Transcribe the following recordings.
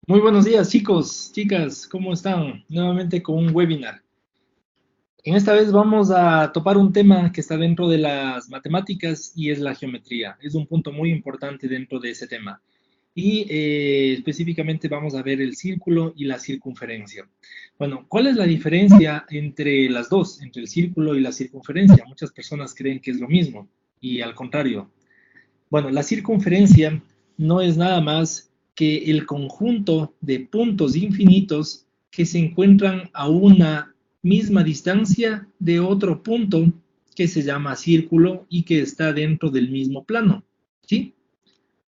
Muy buenos días, chicos, chicas, ¿cómo están? Nuevamente con un webinar. En esta vez vamos a topar un tema que está dentro de las matemáticas y es la geometría. Es un punto muy importante dentro de ese tema. Y específicamente vamos a ver el círculo y la circunferencia. Bueno, ¿cuál es la diferencia entre las dos, entre el círculo y la circunferencia? Muchas personas creen que es lo mismo y al contrario. Bueno, la circunferencia no es nada más que el conjunto de puntos infinitos que se encuentran a una misma distancia de otro punto que se llama círculo y que está dentro del mismo plano. ¿Sí?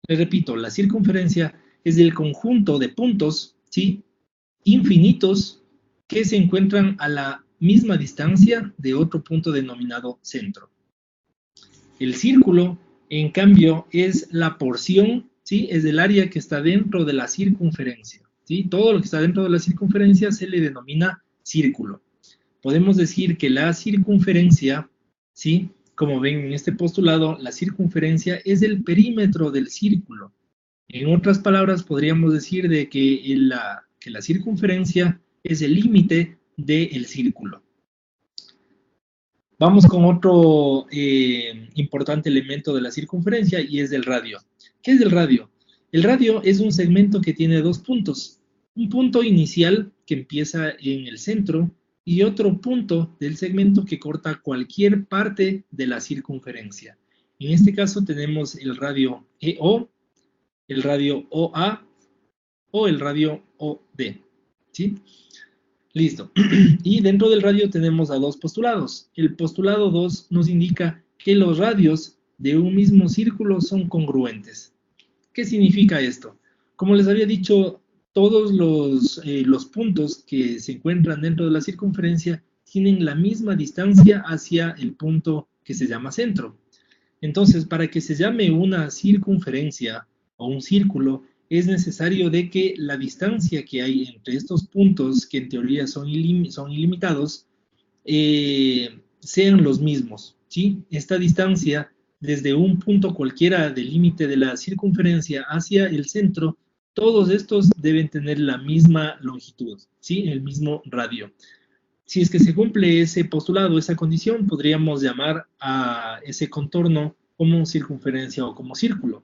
Le repito, la circunferencia es el conjunto de puntos, ¿sí? Infinitos que se encuentran a la misma distancia de otro punto denominado centro. El círculo, en cambio, es la porción, ¿sí? Es el área que está dentro de la circunferencia, ¿sí? Todo lo que está dentro de la circunferencia se le denomina círculo. Podemos decir que la circunferencia, ¿sí? Como ven en este postulado, la circunferencia es el perímetro del círculo. En otras palabras, podríamos decir de que la circunferencia es el límite del círculo. Vamos con otro importante elemento de la circunferencia y es el radio. ¿Qué es el radio? El radio es un segmento que tiene dos puntos. Un punto inicial que empieza en el centro y otro punto del segmento que corta cualquier parte de la circunferencia. En este caso tenemos el radio EO, el radio OA o el radio OD. ¿Sí? Listo. Y dentro del radio tenemos a dos postulados. El postulado 2 nos indica que los radios de un mismo círculo son congruentes. ¿Qué significa esto? Como les había dicho, todos los puntos que se encuentran dentro de la circunferencia tienen la misma distancia hacia el punto que se llama centro. Entonces, para que se llame una circunferencia o un círculo, es necesario de que la distancia que hay entre estos puntos, que en teoría son ilimitados, sean los mismos, ¿sí? Esta distancia, desde un punto cualquiera del límite de la circunferencia hacia el centro, todos estos deben tener la misma longitud, ¿sí? El mismo radio. Si es que se cumple ese postulado, esa condición, podríamos llamar a ese contorno como circunferencia o como círculo.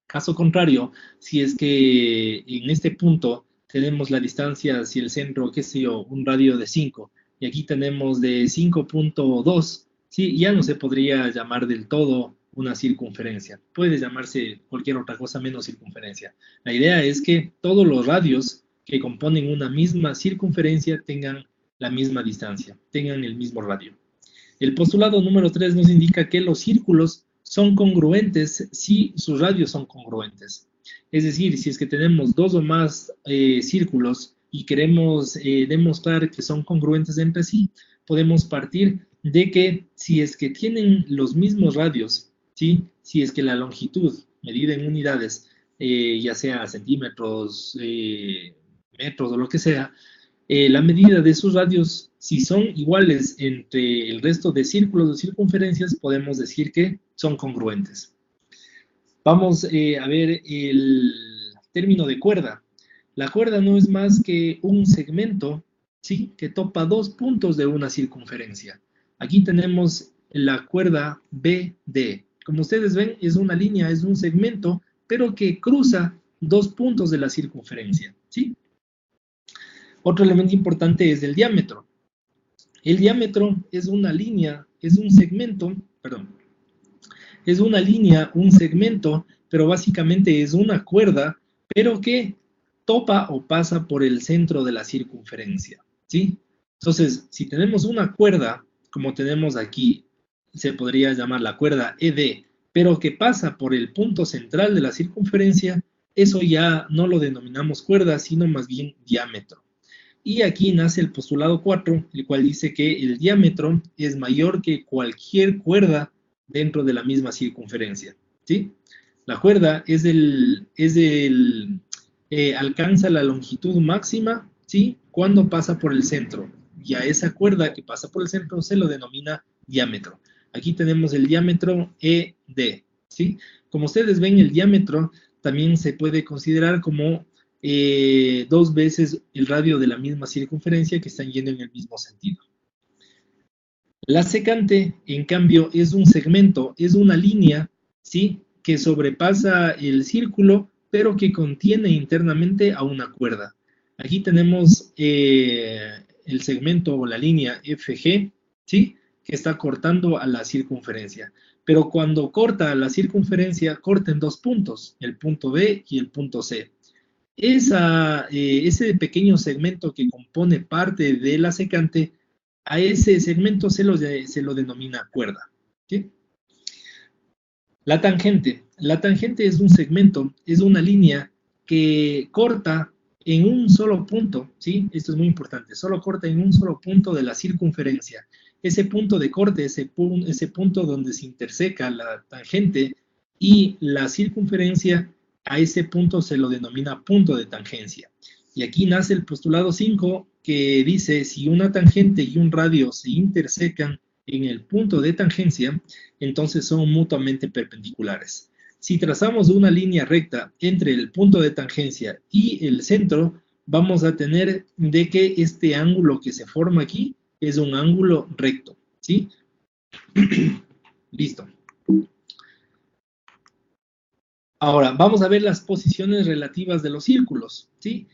Caso contrario, si es que en este punto tenemos la distancia hacia el centro, qué sé yo, un radio de 5, y aquí tenemos de 5.2, ¿sí? Ya no se podría llamar del todo una circunferencia. Puede llamarse cualquier otra cosa menos circunferencia. La idea es que todos los radios que componen una misma circunferencia tengan la misma distancia, tengan el mismo radio. El postulado número 3 nos indica que los círculos son congruentes si sus radios son congruentes. Es decir, si es que tenemos dos o más círculos y queremos demostrar que son congruentes entre sí, podemos partir de que si es que tienen los mismos radios, ¿sí? Si es que la longitud medida en unidades, ya sea centímetros, metros o lo que sea, la medida de sus radios, si son iguales entre el resto de círculos o circunferencias, podemos decir que son congruentes. Vamos a ver el término de cuerda. La cuerda no es más que un segmento, ¿sí? Que topa dos puntos de una circunferencia. Aquí tenemos la cuerda BD. Como ustedes ven, es una línea, es un segmento, pero que cruza dos puntos de la circunferencia, ¿sí? Otro elemento importante es el diámetro. El diámetro es una línea, es un segmento, perdón, es una línea, un segmento, pero básicamente es una cuerda, pero que topa o pasa por el centro de la circunferencia, ¿sí? Entonces, si tenemos una cuerda, como tenemos aquí, se podría llamar la cuerda ED, pero que pasa por el punto central de la circunferencia, eso ya no lo denominamos cuerda, sino más bien diámetro. Y aquí nace el postulado 4, el cual dice que el diámetro es mayor que cualquier cuerda dentro de la misma circunferencia, ¿sí? La cuerda alcanza la longitud máxima, ¿sí? Cuando pasa por el centro. Y a esa cuerda que pasa por el centro se lo denomina diámetro. Aquí tenemos el diámetro ED, ¿sí? Como ustedes ven, el diámetro también se puede considerar como 2 veces el radio de la misma circunferencia que están yendo en el mismo sentido. La secante, en cambio, es un segmento, es una línea, ¿sí?, que sobrepasa el círculo, pero que contiene internamente a una cuerda. Aquí tenemos el segmento o la línea FG, ¿sí?, que está cortando a la circunferencia. Pero cuando corta a la circunferencia, corta en 2 puntos, el punto B y el punto C. Ese pequeño segmento que compone parte de la secante, a ese segmento se lo denomina cuerda, ¿sí? La tangente. La tangente es un segmento, es una línea que corta en un solo punto, ¿sí? Esto es muy importante, solo corta en un solo punto de la circunferencia. Ese punto de corte, ese punto donde se interseca la tangente y la circunferencia, a ese punto se lo denomina punto de tangencia. Y aquí nace el postulado 5 que dice, si una tangente y un radio se intersecan en el punto de tangencia, entonces son mutuamente perpendiculares. Si trazamos una línea recta entre el punto de tangencia y el centro, vamos a tener de que este ángulo que se forma aquí es un ángulo recto, ¿sí? Listo. Ahora, vamos a ver las posiciones relativas de los círculos, ¿sí?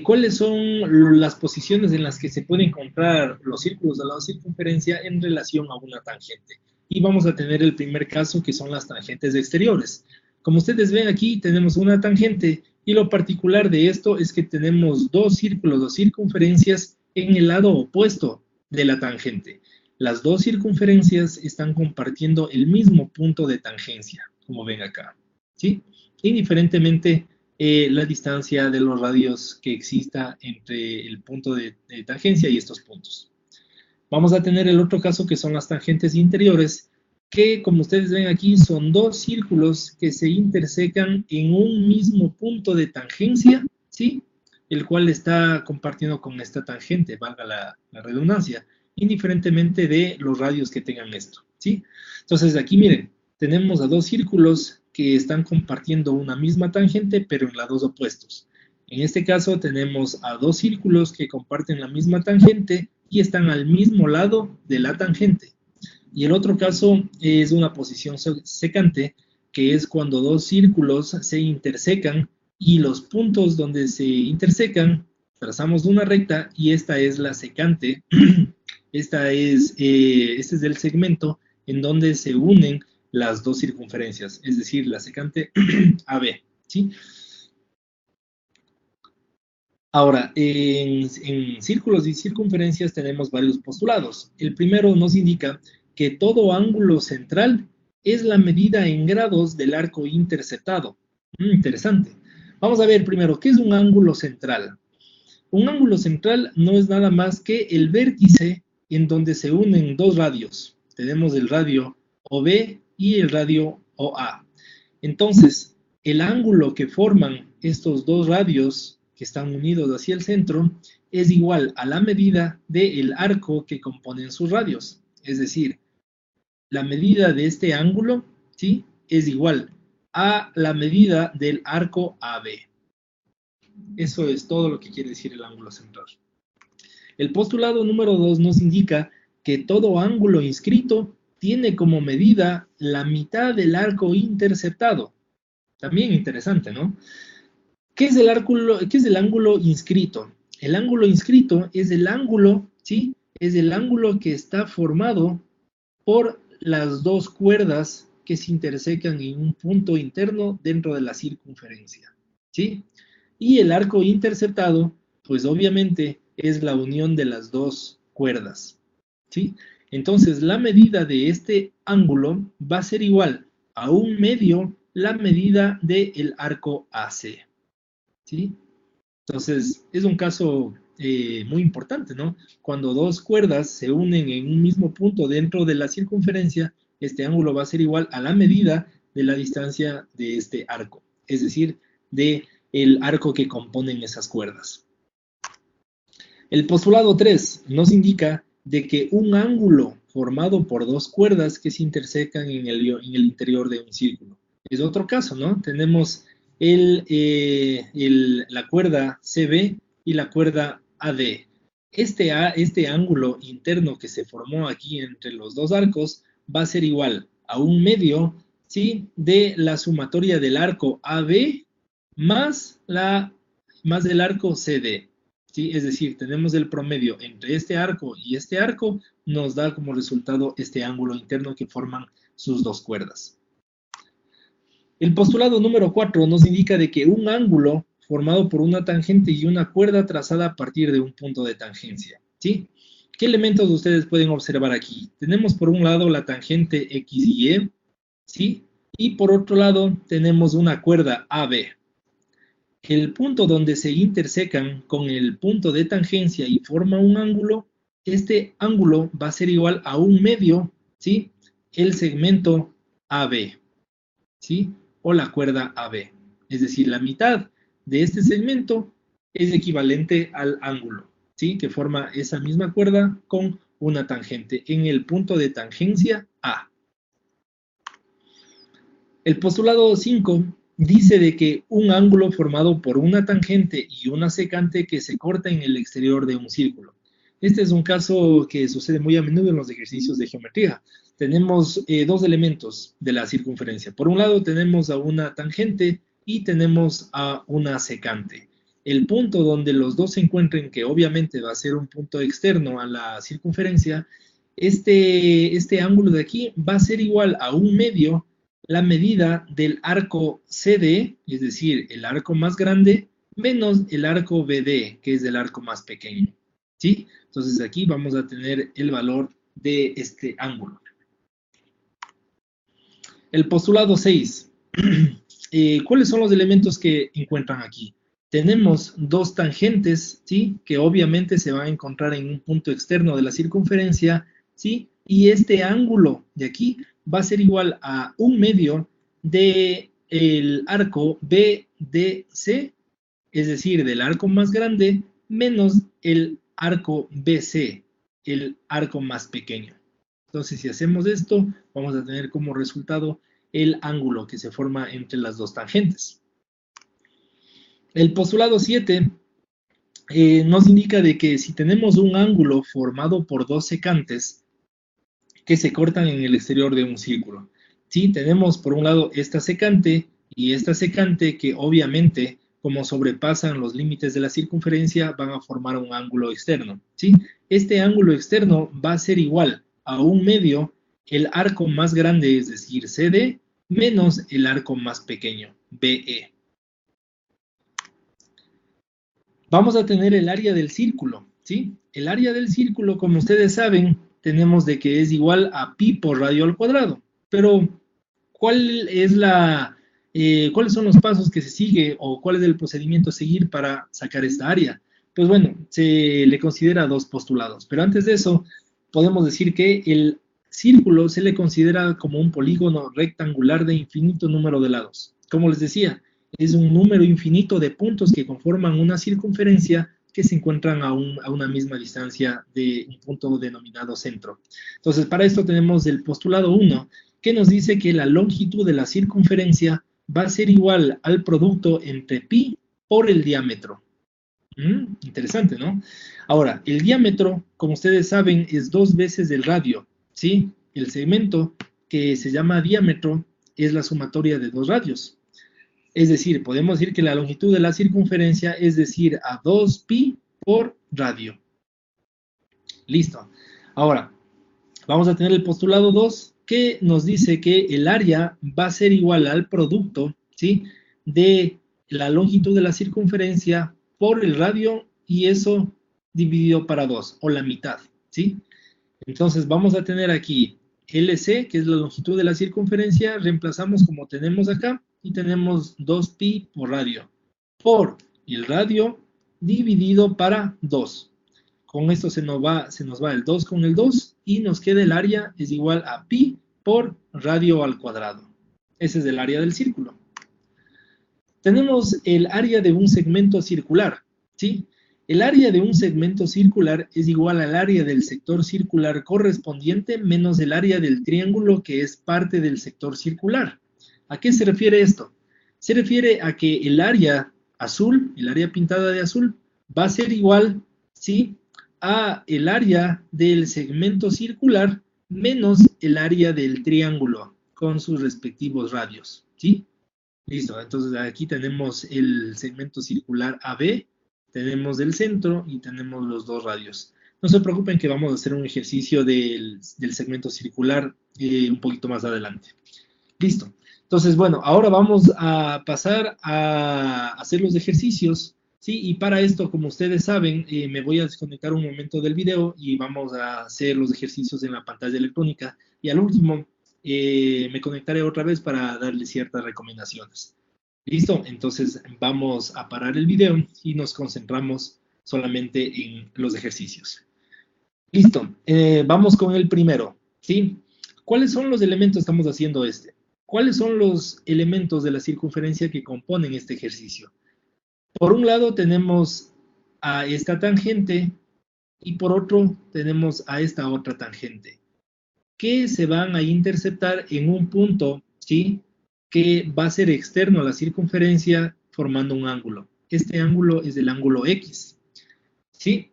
¿Cuáles son las posiciones en las que se pueden encontrar los círculos de la circunferencia en relación a una tangente? Y vamos a tener el primer caso, que son las tangentes exteriores. Como ustedes ven aquí, tenemos una tangente, y lo particular de esto es que tenemos 2 círculos o circunferencias en el lado opuesto de la tangente. Las 2 circunferencias están compartiendo el mismo punto de tangencia, como ven acá, ¿sí? Indiferentemente la distancia de los radios que exista entre el punto de tangencia y estos puntos. Vamos a tener el otro caso, que son las tangentes interiores, que como ustedes ven aquí son 2 círculos que se intersecan en un mismo punto de tangencia, ¿sí?, el cual está compartiendo con esta tangente, valga la redundancia, indiferentemente de los radios que tengan esto, ¿sí? Entonces aquí miren, tenemos a 2 círculos que están compartiendo una misma tangente, pero en lados opuestos. En este caso tenemos a 2 círculos que comparten la misma tangente y están al mismo lado de la tangente. Y el otro caso es una posición secante, que es cuando 2 círculos se intersecan y los puntos donde se intersecan trazamos una recta, y esta es la secante. Este es el segmento en donde se unen las 2 circunferencias, es decir, la secante AB, ¿sí? Ahora, en círculos y circunferencias tenemos varios postulados. El primero nos indica que todo ángulo central es la medida en grados del arco interceptado. Interesante. Vamos a ver primero, ¿qué es un ángulo central? Un ángulo central no es nada más que el vértice en donde se unen 2 radios. Tenemos el radio OB y el radio OA. Entonces, el ángulo que forman estos 2 radios que están unidos hacia el centro es igual a la medida del arco que componen sus radios. Es decir, la medida de este ángulo, ¿sí?, es igual a la medida del arco AB. Eso es todo lo que quiere decir el ángulo central. El postulado número 2 nos indica que todo ángulo inscrito tiene como medida la mitad del arco interceptado. También interesante, ¿no? ¿Qué es el ángulo inscrito? El ángulo inscrito es el ángulo, ¿sí?, es el ángulo que está formado por las 2 cuerdas que se intersecan en un punto interno dentro de la circunferencia, ¿sí? Y el arco interceptado, pues obviamente es la unión de las 2 cuerdas, ¿sí? Entonces, la medida de este ángulo va a ser igual a 1/2 la medida del arco AC, ¿sí? Entonces, es un caso muy importante, ¿no? Cuando 2 cuerdas se unen en un mismo punto dentro de la circunferencia, este ángulo va a ser igual a la medida de la distancia de este arco, es decir, de el arco que componen esas cuerdas. El postulado 3 nos indica de que un ángulo formado por 2 cuerdas que se intersecan en el interior de un círculo. Es otro caso, ¿no? Tenemos la cuerda CB y la cuerda AD. Este ángulo interno que se formó aquí entre los dos arcos va a ser igual a 1/2, ¿sí?, de la sumatoria del arco AB más del arco CD. ¿Sí? Es decir, tenemos el promedio entre este arco y este arco, nos da como resultado este ángulo interno que forman sus dos cuerdas. El postulado número 4 nos indica de que un ángulo formado por una tangente y una cuerda trazada a partir de un punto de tangencia. ¿Sí? ¿Qué elementos ustedes pueden observar aquí? Tenemos por un lado la tangente X y Y, ¿sí? Y por otro lado tenemos una cuerda AB. El punto donde se intersecan con el punto de tangencia y forma un ángulo, este ángulo va a ser igual a 1/2, ¿sí?, el segmento AB, ¿sí?, o la cuerda AB. Es decir, la mitad de este segmento es equivalente al ángulo, ¿sí?, que forma esa misma cuerda con una tangente en el punto de tangencia A. El postulado 5 dice de que un ángulo formado por una tangente y una secante que se corta en el exterior de un círculo. Este es un caso que sucede muy a menudo en los ejercicios de geometría. Tenemos dos elementos de la circunferencia. Por un lado tenemos a una tangente y tenemos a una secante. El punto donde los dos se encuentren, que obviamente va a ser un punto externo a la circunferencia, este ángulo de aquí va a ser igual a 1/2 la medida del arco CD, es decir, el arco más grande, menos el arco BD, que es el arco más pequeño. ¿Sí? Entonces aquí vamos a tener el valor de este ángulo. El postulado 6. ¿Cuáles son los elementos que encuentran aquí? Tenemos dos tangentes, ¿sí?, que obviamente se van a encontrar en un punto externo de la circunferencia, ¿sí? Y este ángulo de aquí va a ser igual a 1/2 del arco BDC, es decir, del arco más grande, menos el arco BC, el arco más pequeño. Entonces, si hacemos esto, vamos a tener como resultado el ángulo que se forma entre las dos tangentes. El postulado 7 nos indica de que si tenemos un ángulo formado por dos secantes que se cortan en el exterior de un círculo, ¿sí? Tenemos por un lado esta secante y esta secante que obviamente, como sobrepasan los límites de la circunferencia, van a formar un ángulo externo, ¿sí? Este ángulo externo va a ser igual a 1/2 el arco más grande, es decir, CD, menos el arco más pequeño, BE. Vamos a tener el área del círculo, ¿sí? El área del círculo, como ustedes saben, tenemos de que es igual a pi por radio al cuadrado. Pero, ¿cuáles son los pasos que se sigue o cuál es el procedimiento a seguir para sacar esta área? Pues bueno, se le considera dos postulados. Pero antes de eso, podemos decir que el círculo se le considera como un polígono rectangular de infinito número de lados. Como les decía, es un número infinito de puntos que conforman una circunferencia que se encuentran a una misma distancia de un punto denominado centro. Entonces, para esto tenemos el postulado 1, que nos dice que la longitud de la circunferencia va a ser igual al producto entre pi por el diámetro. Interesante, ¿no? Ahora, el diámetro, como ustedes saben, es 2 veces el radio, ¿sí? El segmento que se llama diámetro es la sumatoria de dos radios. Es decir, podemos decir que la longitud de la circunferencia es decir a 2pi por radio. Listo. Ahora, vamos a tener el postulado 2, que nos dice que el área va a ser igual al producto, ¿sí?, de la longitud de la circunferencia por el radio, y eso dividido para 2, o la mitad, ¿sí? Entonces vamos a tener aquí LC, que es la longitud de la circunferencia, reemplazamos como tenemos acá, y tenemos 2pi por radio, por el radio dividido para 2. Con esto se nos va el 2 con el 2, y nos queda el área es igual a pi por radio al cuadrado. Ese es el área del círculo. Tenemos el área de un segmento circular, ¿sí? El área de un segmento circular es igual al área del sector circular correspondiente menos el área del triángulo que es parte del sector circular. ¿A qué se refiere esto? Se refiere a que el área azul, el área pintada de azul, va a ser igual, ¿sí?, a el área del segmento circular menos el área del triángulo con sus respectivos radios, ¿sí? Listo, entonces aquí tenemos el segmento circular AB, tenemos el centro y tenemos los dos radios. No se preocupen que vamos a hacer un ejercicio del segmento circular un poquito más adelante. Listo. Entonces, bueno, ahora vamos a pasar a hacer los ejercicios, ¿sí? Y para esto, como ustedes saben, me voy a desconectar un momento del video y vamos a hacer los ejercicios en la pantalla electrónica. Y al último, me conectaré otra vez para darles ciertas recomendaciones. ¿Listo? Entonces, vamos a parar el video y nos concentramos solamente en los ejercicios. Listo. Vamos con el primero, ¿sí? ¿Cuáles son los elementos? Estamos haciendo este. ¿Cuáles son los elementos de la circunferencia que componen este ejercicio? Por un lado tenemos a esta tangente y por otro tenemos a esta otra tangente, que se van a interceptar en un punto, ¿sí?, que va a ser externo a la circunferencia formando un ángulo. Este ángulo es el ángulo X, ¿sí?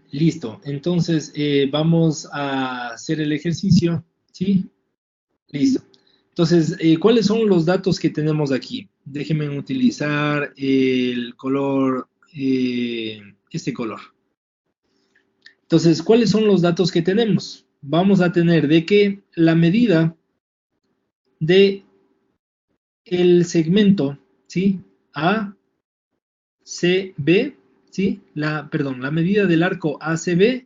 Listo, entonces vamos a hacer el ejercicio, ¿sí? Listo. Entonces, ¿cuáles son los datos que tenemos aquí? Déjenme utilizar el color, este color. Entonces, ¿cuáles son los datos que tenemos? Vamos a tener de que la medida de el segmento, ¿sí?, A, C, B, ¿sí? La medida del arco ACB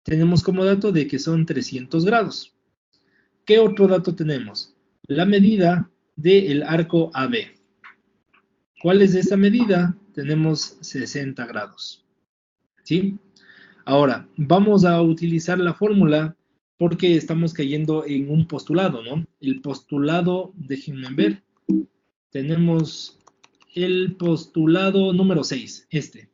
tenemos como dato de que son 300 grados. ¿Qué otro dato tenemos? La medida del arco AB. ¿Cuál es esa medida? Tenemos 60 grados. ¿Sí? Ahora, vamos a utilizar la fórmula porque estamos cayendo en un postulado, ¿no? El postulado, déjenme ver, tenemos el postulado número 6, este.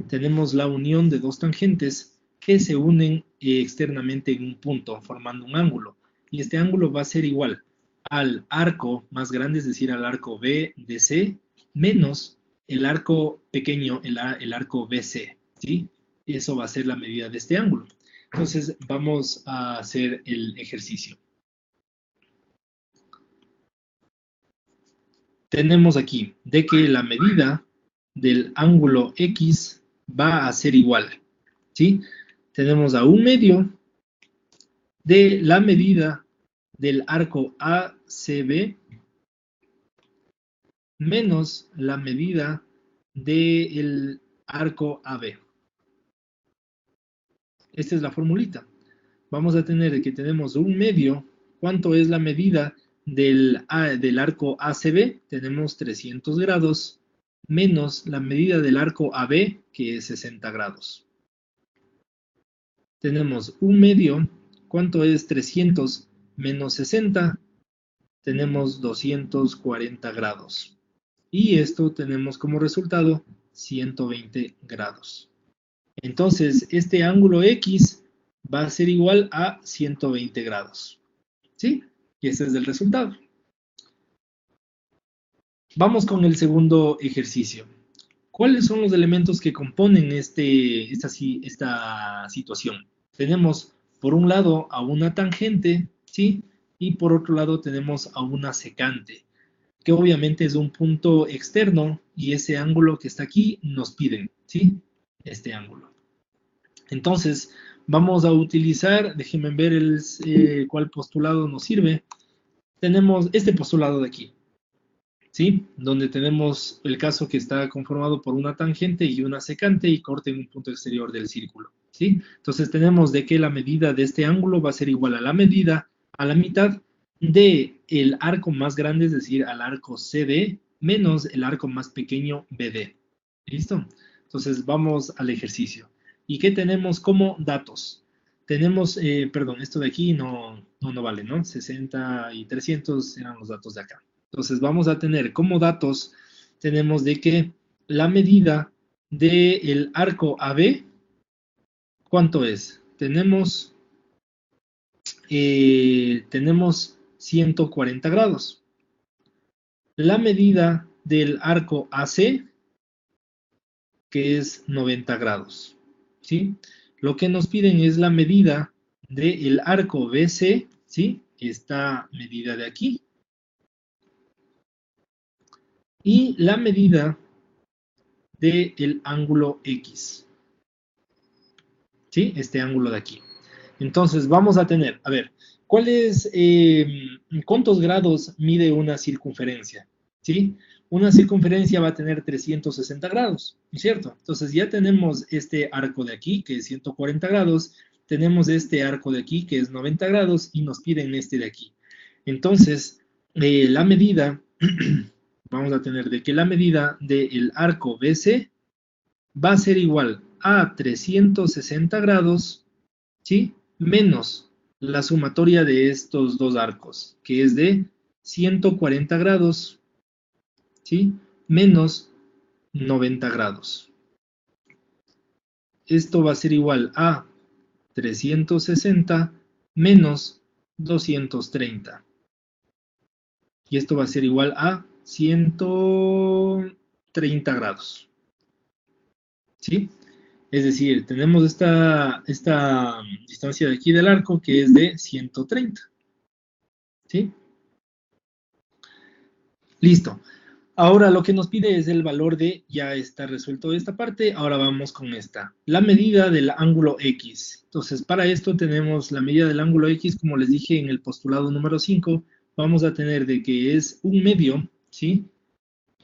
Tenemos la unión de dos tangentes que se unen externamente en un punto, formando un ángulo. Y este ángulo va a ser igual al arco más grande, es decir, al arco BDC, menos el arco pequeño, el arco BC, ¿sí? Eso va a ser la medida de este ángulo. Entonces, vamos a hacer el ejercicio. Tenemos aquí de que la medida del ángulo X va a ser igual, ¿sí? Tenemos a 1/2 de la medida del arco ACB menos la medida del arco AB. Esta es la formulita. Vamos a tener que tenemos 1/2. ¿Cuánto es la medida del arco ACB? Tenemos 300 grados menos la medida del arco AB, que es 60 grados. Tenemos 1/2. ¿Cuánto es 300 menos 60? Tenemos 240 grados. Y esto tenemos como resultado 120 grados. Entonces, este ángulo X va a ser igual a 120 grados. ¿Sí? Y ese es el resultado. Vamos con el segundo ejercicio. ¿Cuáles son los elementos que componen esta situación? Tenemos, por un lado, a una tangente, ¿sí? Y por otro lado tenemos a una secante, que obviamente es un punto externo y ese ángulo que está aquí nos piden, ¿sí? Este ángulo. Entonces, vamos a utilizar, déjenme ver cuál postulado nos sirve. Tenemos este postulado de aquí, ¿sí? Donde tenemos el caso que está conformado por una tangente y una secante y corte en un punto exterior del círculo, ¿sí? Entonces tenemos de que la medida de este ángulo va a ser igual a la medida, a la mitad del arco más grande, es decir, al arco CD, menos el arco más pequeño BD. ¿Listo? Entonces vamos al ejercicio. ¿Y qué tenemos como datos? Tenemos, perdón, esto de aquí no vale, ¿no? 60 y 300 eran los datos de acá. Entonces vamos a tener como datos, tenemos de que la medida del arco AB, ¿cuánto es? Tenemos 140 grados. la medida del arco AC, que es 90 grados, ¿sí? Lo que nos piden es la medida del arco BC, ¿sí? Esta medida de aquí. Y la medida del ángulo X, ¿sí? Este ángulo de aquí. Entonces vamos a tener, a ver, ¿cuántos grados mide una circunferencia? ¿Sí? Una circunferencia va a tener 360 grados, ¿no es cierto? Entonces ya tenemos este arco de aquí, que es 140 grados, tenemos este arco de aquí, que es 90 grados, y nos piden este de aquí. Entonces, la medida, vamos a tener de que la medida del arco BC va a ser igual a 360 grados, ¿sí? Menos la sumatoria de estos dos arcos, que es de 140 grados, ¿sí? Menos 90 grados. Esto va a ser igual a 360 menos 230. Y esto va a ser igual a 130 grados, ¿sí? Es decir, tenemos esta distancia de aquí del arco que es de 130, ¿sí? Listo. Ahora lo que nos pide es el valor de, ya está resuelto esta parte, ahora vamos con esta. La medida del ángulo X. Entonces, para esto tenemos la medida del ángulo X, como les dije en el postulado número 5, vamos a tener de que es un medio, ¿sí?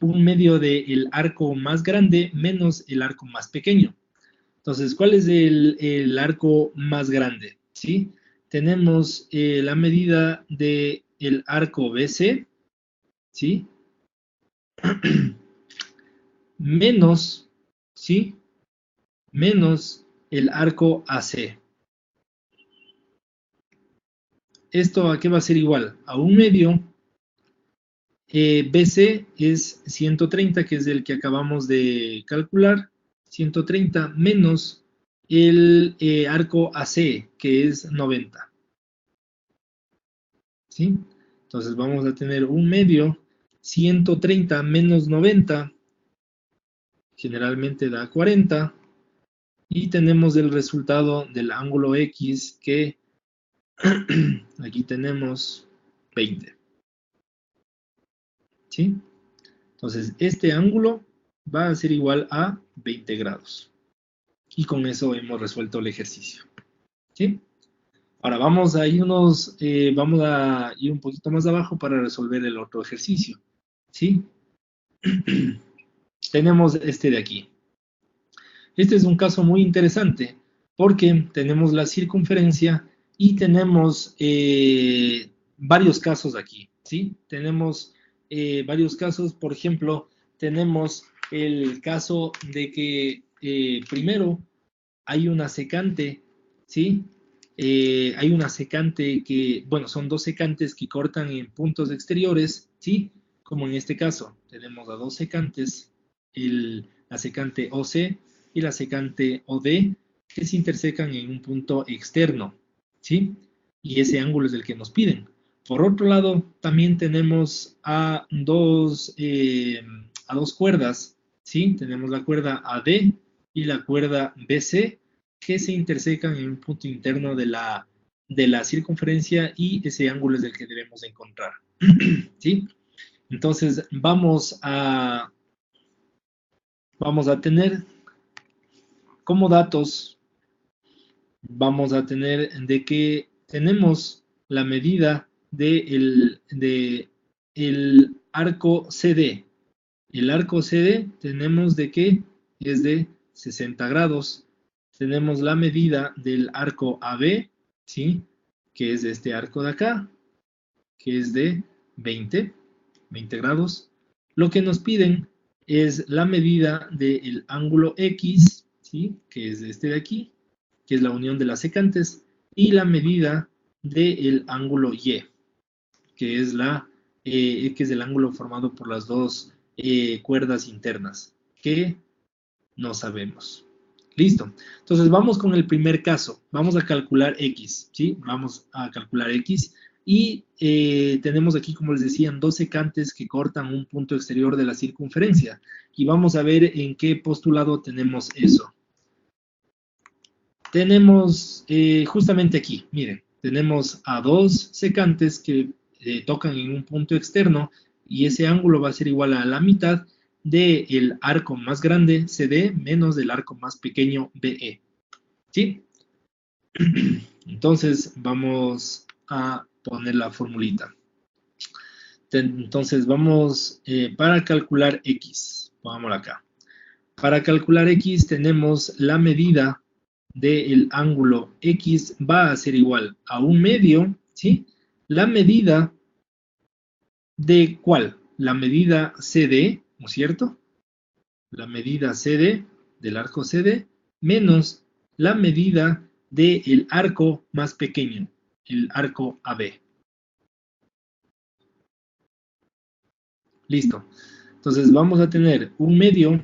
Un medio del arco más grande menos el arco más pequeño. Entonces, ¿cuál es el arco más grande? ¿Sí? Tenemos la medida del arco BC, ¿sí? Menos, ¿sí? Menos el arco AC. ¿Esto a qué va a ser igual? A un medio. BC es 130, que es el que acabamos de calcular. 130 menos el arco AC, que es 90. ¿Sí? Entonces vamos a tener un medio, 130 menos 90, generalmente da 40, y tenemos el resultado del ángulo X, que aquí tenemos 20. ¿Sí? Entonces este ángulo va a ser igual a 20 grados. Y con eso hemos resuelto el ejercicio. ¿Sí? Ahora vamos a irnos, vamos a ir un poquito más abajo para resolver el otro ejercicio. ¿Sí? Tenemos este de aquí. Este es un caso muy interesante porque tenemos la circunferencia y tenemos varios casos aquí, ¿sí? Tenemos varios casos, por ejemplo, tenemos el caso de que primero hay una secante, ¿sí? Hay una secante que, bueno, son dos secantes que cortan en puntos exteriores, ¿sí? Como en este caso, tenemos a dos secantes, la secante OC y la secante OD, que se intersecan en un punto externo, ¿sí? Y ese ángulo es el que nos piden. Por otro lado, también tenemos a dos cuerdas, ¿sí? Tenemos la cuerda AD y la cuerda BC, que se intersecan en un punto interno de la circunferencia, y ese ángulo es el que debemos encontrar, ¿sí? Entonces, vamos a tener como datos, vamos a tener de que tenemos la medida de el arco CD. El arco CD tenemos de que es de 60 grados. Tenemos la medida del arco AB, ¿sí? Que es de este arco de acá, que es de 20 grados. Lo que nos piden es la medida del ángulo X, ¿sí? Que es este de aquí, que es la unión de las secantes, y la medida del ángulo Y, que es el ángulo formado por las dos cuerdas internas, que no sabemos. Listo. Entonces vamos con el primer caso. Vamos a calcular X, ¿sí? Vamos a calcular X. Y tenemos aquí, como les decía, dos secantes que cortan un punto exterior de la circunferencia. Y vamos a ver en qué postulado tenemos eso. Tenemos justamente aquí, miren, tenemos a dos secantes que tocan en un punto externo y ese ángulo va a ser igual a la mitad del arco más grande, CD, menos del arco más pequeño, BE. ¿Sí? Entonces, vamos a poner la formulita. Entonces, vamos para calcular X. Pongámosla acá. Para calcular X tenemos la medida del ángulo X va a ser igual a 1/2, ¿sí? La medida de ¿cuál? La medida CD, ¿no es cierto? La medida CD del arco CD menos la medida del arco más pequeño, el arco AB. Listo. Entonces vamos a tener 1/2,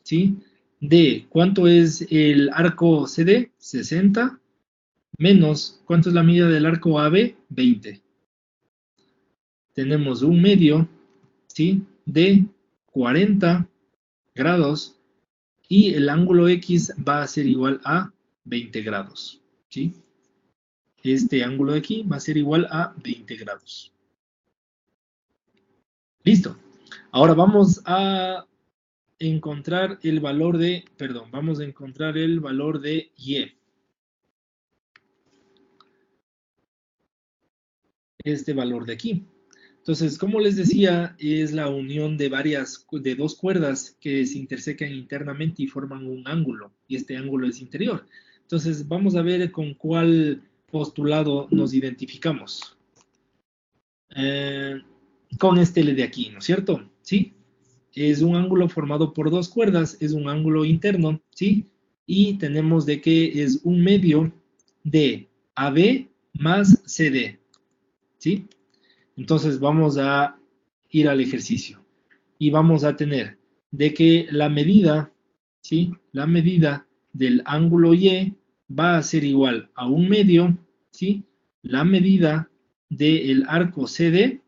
¿sí? De ¿cuánto es el arco CD? 60 menos, ¿cuánto es la medida del arco AB? 20. Tenemos 1/2, ¿sí? De 40 grados y el ángulo X va a ser igual a 20 grados, ¿sí? Este ángulo de aquí va a ser igual a 20 grados. Listo. Ahora vamos a encontrar el valor de, perdón, vamos a encontrar el valor de Y. Este valor de aquí. Entonces, como les decía, es la unión de de dos cuerdas que se intersecan internamente y forman un ángulo, y este ángulo es interior. Entonces, vamos a ver con cuál postulado nos identificamos. Con este de aquí, ¿no es cierto? ¿Sí? Es un ángulo formado por dos cuerdas, es un ángulo interno, ¿sí? Y tenemos de que es 1/2 de AB más CD, ¿sí? Entonces vamos a ir al ejercicio y vamos a tener de que la medida, ¿sí? La medida del ángulo Y va a ser igual a 1/2, ¿sí? La medida del arco CD,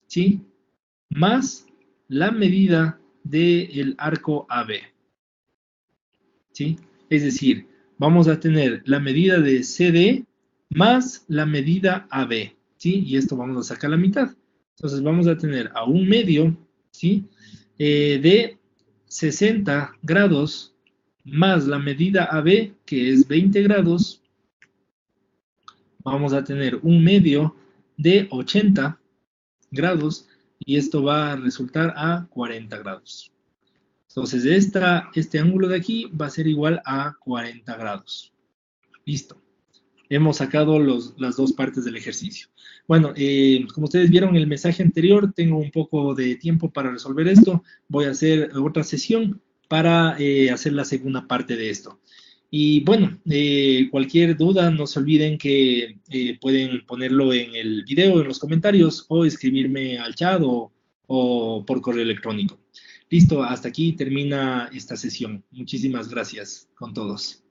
¿sí? Más la medida del arco AB, ¿sí? Es decir, vamos a tener la medida de CD más la medida AB, ¿sí? Y esto vamos a sacar la mitad. Entonces vamos a tener a 1/2, ¿sí? De 60 grados más la medida AB, que es 20 grados, vamos a tener 1/2 de 80 grados y esto va a resultar a 40 grados. Entonces, este ángulo de aquí va a ser igual a 40 grados. Listo. Hemos sacado las dos partes del ejercicio. Bueno, como ustedes vieron en el mensaje anterior, tengo un poco de tiempo para resolver esto. Voy a hacer otra sesión para hacer la segunda parte de esto. Y bueno, cualquier duda, no se olviden que pueden ponerlo en el video, en los comentarios, o escribirme al chat o por correo electrónico. Listo, hasta aquí termina esta sesión. Muchísimas gracias con todos.